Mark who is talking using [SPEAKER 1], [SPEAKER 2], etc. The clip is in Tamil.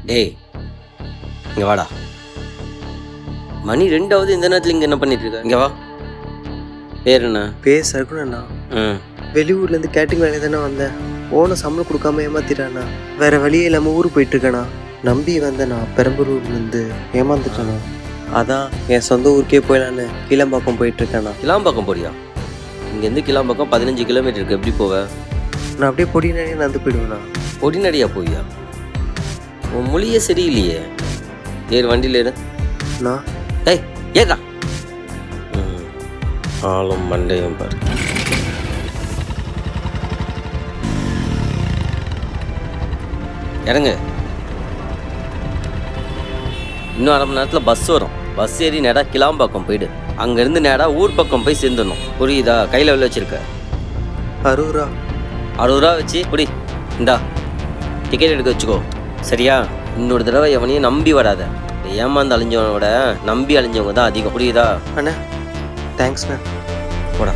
[SPEAKER 1] டேய் இங்கே வாடா. மணி 2ஆவது, இந்த நேரத்தில் இங்கே என்ன பண்ணிட்டு இருக்க? இங்கே வா. பேர் என்ன?
[SPEAKER 2] பேர் சகுனண்ணா. வெளியூர்லேருந்து கேட்டிங் வேலையை தானே வந்தேன். ஓன சம்பளம் கொடுக்காம ஏமாத்திட்டாண்ணா. வேற வழியே இல்லாமல் ஊருக்கு போயிட்டுருக்கேண்ணா. நம்பி வந்தேண்ணா. பெரம்பலூர்லேருந்து ஏமாந்துட்டேண்ணா. அதான் என் சொந்த ஊருக்கே போயிடலான்னு கீழம்பாக்கம் போயிட்டுருக்கேண்ணா.
[SPEAKER 1] கிளாம்பாக்கம் போறியா? இங்கேருந்து கிளாம்பாக்கம் 15 கிலோமீட்டர் இருக்கு. எப்படி போவேன்?
[SPEAKER 2] நான் அப்படியே பொடினாலே நடந்து போயிடுவேண்ணா.
[SPEAKER 1] பொடிநடியா போவியா? உன் மொழியே சரியில்லையே. ஏறு, வண்டியில் ஏறு.
[SPEAKER 2] நான்
[SPEAKER 1] ஏய் ஏறா. ஆளும் மண்டையும் பாரு. இறங்கு. இன்னும் 1/2 மணி நேரத்தில் பஸ் வரும். பஸ் ஏறி நேராக கிளாம்பாக்கம் போயிடு. அங்கேருந்து நேராக ஊர் பக்கம் போய் சேர்ந்துடணும். புரியுதா? கையில் எவ்வளோ வச்சுருக்க?
[SPEAKER 2] 60 ரூபா.
[SPEAKER 1] 60 ரூபா வச்சு புடி. இந்தா டிக்கெட் எடுக்க வச்சுக்கோ. சரியா? இன்னொரு தடவை எவனையும் நம்பி வராத. ஏமாந்து அழிஞ்சவனோட நம்பி அழிஞ்சவங்க தான் அதிகம். புரியுதா?
[SPEAKER 2] அண்ணா தேங்க்ஸ்ண்ணா.
[SPEAKER 1] போடா.